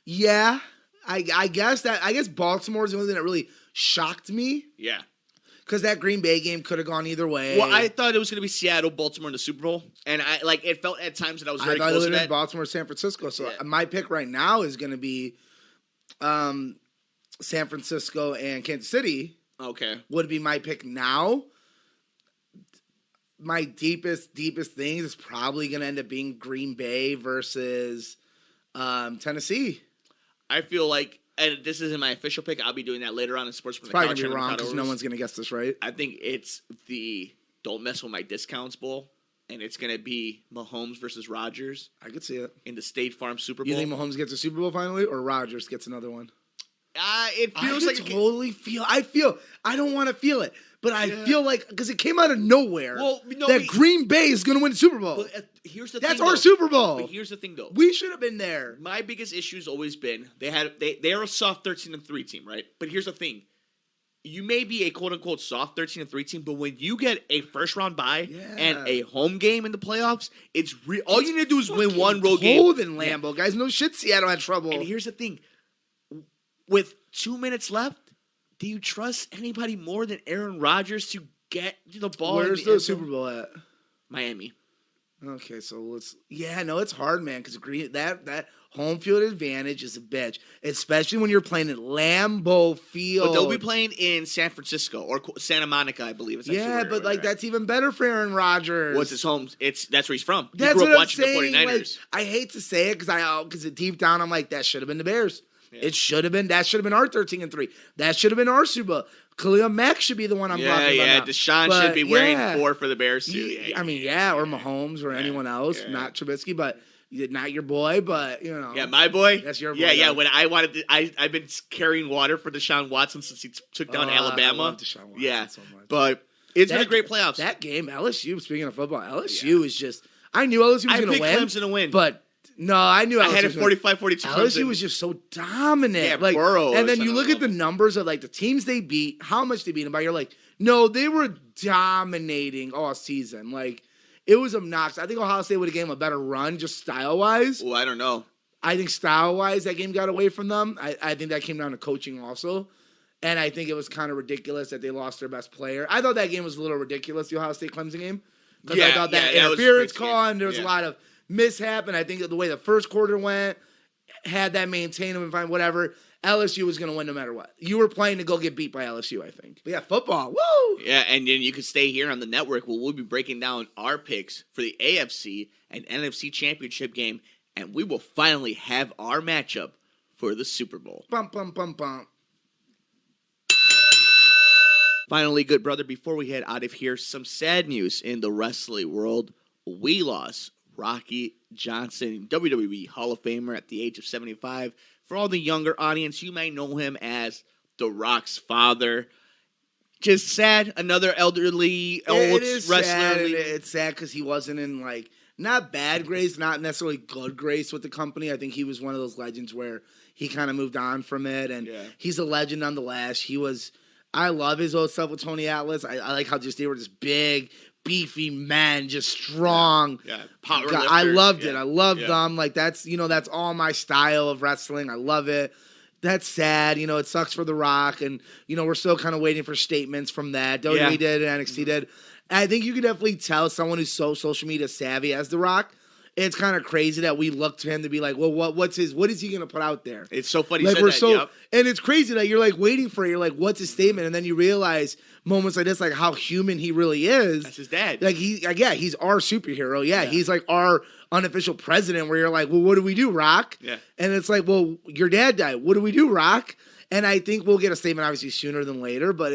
Yeah, I guess Baltimore is the only thing that really shocked me. Yeah. Because that Green Bay game could have gone either way. Well, I thought it was going to be Seattle, Baltimore in the Super Bowl, and it felt at times that I was very close to that. I thought it would have been Baltimore, San Francisco. So my pick right now is going to be San Francisco and Kansas City. Okay. Would be my pick now. My deepest thing is probably going to end up being Green Bay versus Tennessee. I feel like, and this isn't my official pick, I'll be doing that later on in Sports from the Couch. Couch. Probably going to be wrong because no one's going to guess this right. I think it's the Don't Mess With My Discounts Bowl, and it's going to be Mahomes versus Rodgers. I could see it. In the State Farm Super Bowl. You think Mahomes gets a Super Bowl finally, or Rodgers gets another one? It feels like I don't want to feel it, but I feel like, because it came out of nowhere, Green Bay is going to win the Super Bowl. But here's the That's thing, our Super Bowl. But here's the thing, though. We should have been there. My biggest issue has always been they're a soft 13-3 team, right? But here's the thing. You may be a quote-unquote soft 13-3 team, but when you get a first-round bye and a home game in the playoffs, all you need to do is win one road game. Cold in Lambeau, guys. No shit, Seattle had trouble. And here's the thing. With 2 minutes left, do you trust anybody more than Aaron Rodgers to get the ball? Where's the Super Bowl at? Miami. Okay, so it's hard, man, because that home field advantage is a bitch, especially when you're playing at Lambeau Field. But they'll be playing in San Francisco or Santa Monica, I believe. That's even better for Aaron Rodgers. What's his home? That's where he's from. That's he grew what up I'm watching saying. the 49ers. I hate to say it because deep down I'm like, that should have been the Bears. Yeah. That should have been our 13-3. That should have been our Super Bowl. Khalil Mack should be the one I'm talking about. Yeah, Deshaun should be wearing 4 for the Bears too. Or Mahomes or anyone else, not Trubisky, but not your boy, but Yeah, my boy. That's your boy. Yeah. When I've been carrying water for Deshaun Watson since he took down Alabama. I love Deshaun Watson so much. But it's been a great playoffs. That game, LSU. Speaking of football, LSU is just. I knew LSU was going to win. I picked Clemson to win, but. No, I knew I had it 45-42. LSU was just so dominant. Yeah, Burrow. And then you look at the numbers of the teams they beat, how much they beat them by. You're like, no, they were dominating all season. It was obnoxious. I think Ohio State would have given them a better run, just style wise. Well, I don't know. I think style wise, that game got away from them. I think that came down to coaching also. And I think it was kind of ridiculous that they lost their best player. I thought that game was a little ridiculous, the Ohio State Clemson game. Because I thought that interference call, and there was a lot of mishap, and I think that the way the first quarter went, had that maintained and fine, whatever, LSU was going to win no matter what. You were playing to go get beat by LSU, I think. But yeah, football, woo! Yeah, and then you can stay here on the network where we'll be breaking down our picks for the AFC and NFC championship game, and we will finally have our matchup for the Super Bowl. Bum, bum, bum, bum. Finally, good brother, before we head out of here, some sad news in the wrestling world. We lost Rocky Johnson, WWE Hall of Famer at the age of 75. For all the younger audience, you may know him as The Rock's father. Just sad, another elderly old wrestler. Sad, it's sad because he wasn't in not bad grace, not necessarily good grace with the company. I think he was one of those legends where he kind of moved on from it, and he's a legend nonetheless. I love his old stuff with Tony Atlas. I like how they were just big beefy men, just strong. Yeah. Power God, lifter. I loved it. Yeah. I loved Yeah. them. Like that's that's all my style of wrestling. I love it. That's sad. It sucks for The Rock, and we're still kind of waiting for statements from that. WWE did, and NXT did. And I think you can definitely tell someone who's so social media savvy as The Rock. It's kind of crazy that we look to him to be like, well, what is he going to put out there? It's so funny. Like you said that. Yep. and it's crazy that you're like waiting for it. You're like, what's his statement? And then you realize moments like this, like how human he really is. That's his dad. Like he's our superhero. Yeah, he's like our unofficial president. Where you're like, well, what do we do, Rock? Yeah. And it's like, well, your dad died. What do we do, Rock? And I think we'll get a statement obviously sooner than later. But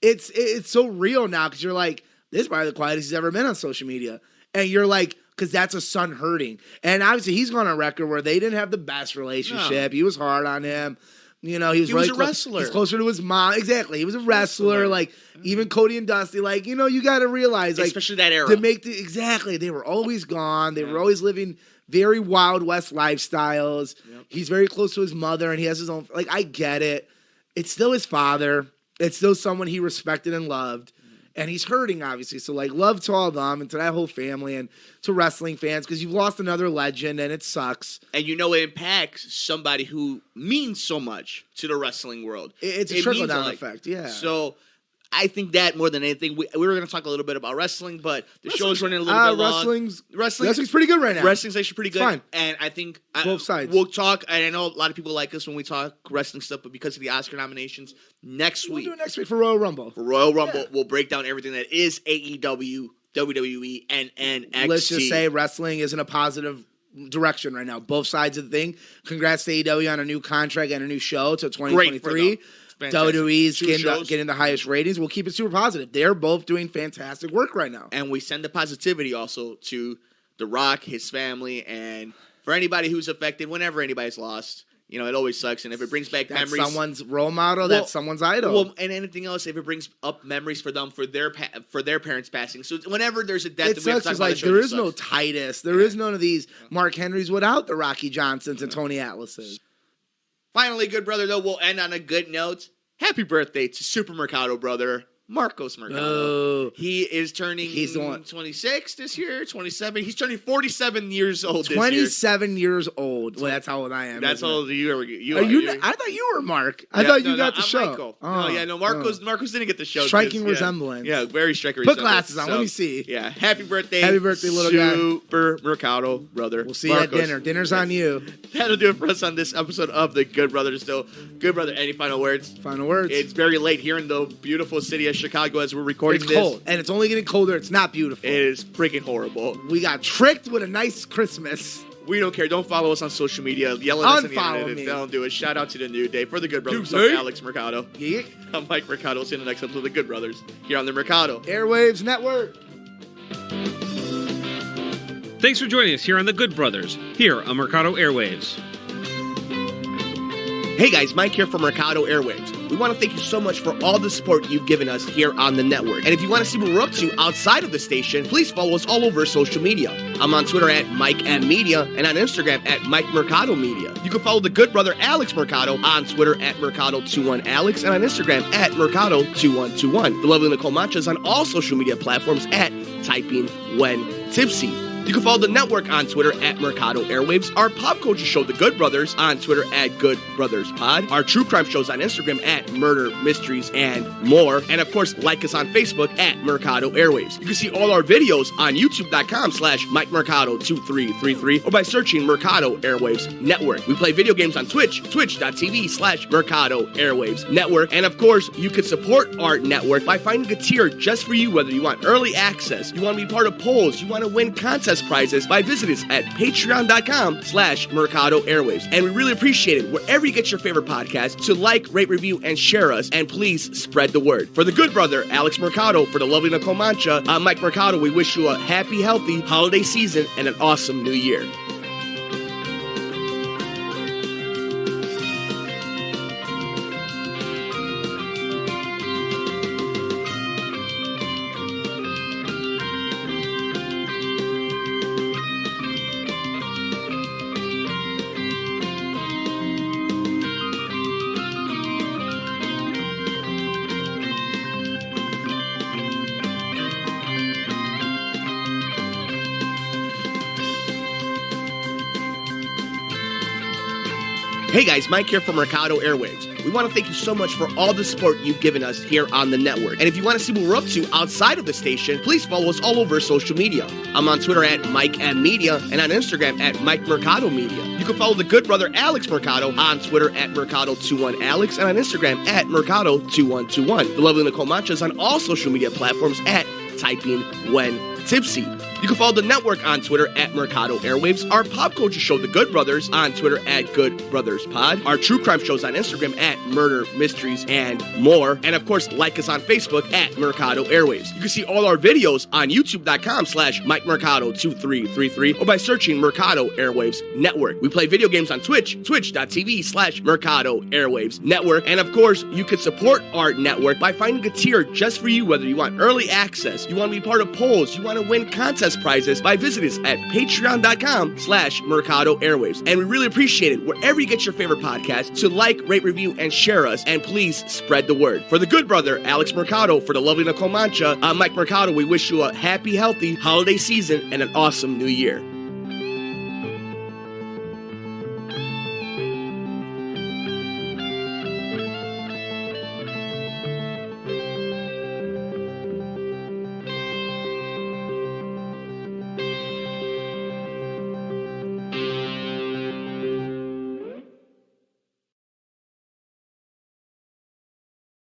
it's so real now because you're like, this is probably the quietest he's ever been on social media, and you're like. Because that's a son hurting. And obviously, he's gone on record where they didn't have the best relationship. No. He was hard on him. He was a wrestler. He's closer to his mom. Exactly. He was a wrestler. Like, even Cody and Dusty, like, you got to realize. Like, especially that era. To make exactly. They were always gone. They were always living very Wild West lifestyles. Yep. He's very close to his mother, and he has his own. Like, I get it. It's still his father. It's still someone he respected and loved. And he's hurting, obviously. So, like, love to all of them and to that whole family and to wrestling fans because you've lost another legend and it sucks. And it impacts somebody who means so much to the wrestling world. It's a trickle-down effect, yeah. So, I think that more than anything, we were going to talk a little bit about wrestling, but the show's running a little bit long. Wrestling's pretty good right now. Wrestling's actually pretty good. Fine. And I think both sides. We'll talk, and I know a lot of people like us when we talk wrestling stuff, but because of the Oscar nominations, we'll do it next week for Royal Rumble. We'll break down everything that is AEW, WWE, and NXT. Let's just say wrestling is in a positive direction right now. Both sides of the thing. Congrats to AEW on a new contract and a new show to 2023. WWE's getting the highest ratings. We'll keep it super positive. They're both doing fantastic work right now. And we send the positivity also to The Rock, his family, and for anybody who's affected, whenever anybody's lost, it always sucks. And if it brings back memories. That's someone's role model. That's someone's idol. Well, and anything else, if it brings up memories for them, for their parents passing. So whenever there's a death, it sucks because like, there is no Titus. There is none of these Mark Henrys without the Rocky Johnsons and Tony Atlases. Finally, good brother, though, we'll end on a good note. Happy birthday to Super Mercado brother, Marcos Mercado. Oh. He is turning 26 this year, 27. He's turning 47 years old 27 years old. Well, that's how old I am. That's how old you are. I thought you were Mark. I thought you got the show. Michael. Marcos didn't get the show. Striking resemblance. Yeah, very striking resemblance. Put glasses on. Let me see. Yeah, happy birthday. Happy birthday, little guy. Super Mercado brother. We'll see you at dinner. Dinner's on you. That'll do it for us on this episode of The Good Brothers. Still, Good Brother, any final words? Final words. It's very late here in the beautiful city of Chicago as we're recording this. It's cold, and it's only getting colder. It's not beautiful. It is freaking horrible. We got tricked with a nice Christmas. We don't care. Don't follow us on social media. Yell at us on the internet. Don't do it. Shout out to the New Day. For The Good Brothers, I'm Alex Mercado. Yeah. I'm Mike Mercado. See you in the next episode of The Good Brothers here on the Mercado Airwaves Network. Thanks for joining us here on The Good Brothers, here on Mercado Airwaves. Hey guys, Mike here from Mercado Airwaves. We want to thank you so much for all the support you've given us here on the network. And if you want to see what we're up to outside of the station, please follow us all over social media. I'm on Twitter at MikeMedia and on Instagram at Mike Mercado Media. You can follow the good brother Alex Mercado on Twitter at Mercado21Alex and on Instagram at Mercado2121. The lovely Nicole Mancha is on all social media platforms at Typing When Tipsy. You can follow the network on Twitter at Mercado Airwaves, our pop culture show, The Good Brothers, on Twitter at Good Brothers Pod, our true crime shows on Instagram at Murder, Mysteries, and more. And of course, like us on Facebook at Mercado Airwaves. You can see all our videos on YouTube.com/Mike Mercado 2333 or by searching Mercado Airwaves Network. We play video games on Twitch, twitch.tv/Mercado Airwaves Network. And of course, you can support our network by finding a tier just for you, whether you want early access, you want to be part of polls, you want to win contests, prizes by visiting us at patreon.com/Mercado Airwaves. And we really appreciate it wherever you get your favorite podcast. So like, rate, review, and share us. And please spread the word. For the good brother, Alex Mercado, for the lovely Nicole Mancha, I'm Mike Mercado. We wish you a happy, healthy holiday season and an awesome new year. Hey guys, Mike here from Mercado Airwaves. We want to thank you so much for all the support you've given us here on the network. And if you want to see what we're up to outside of the station, please follow us all over social media. I'm on Twitter at MikeMmedia and on Instagram at Mike Mercado Media. You can follow the good brother Alex Mercado on Twitter at Mercado21Alex and on Instagram at Mercado2121. The lovely Nicole Mancha's on all social media platforms at Typing When Tipsy. You can follow the network on Twitter at Mercado Airwaves, our pop culture show, The Good Brothers, on Twitter at Good Brothers Pod, our true crime shows on Instagram at Murder, Mysteries, and More, and of course, like us on Facebook at Mercado Airwaves. You can see all our videos on YouTube.com/Mike Mercado 2333 or by searching Mercado Airwaves Network. We play video games on Twitch, twitch.tv/Mercado Airwaves Network, and of course, you can support our network by finding a tier just for you, whether you want early access, you want to be part of polls, you want to win contest prizes, by visiting us at patreon.com/Mercado Airwaves. And we really appreciate it wherever you get your favorite podcast to like, rate, review, and share us. And please spread the word. For the good brother, Alex Mercado, for the lovely Nicole Mancha, I'm Mike Mercado. We wish you a happy, healthy holiday season and an awesome new year.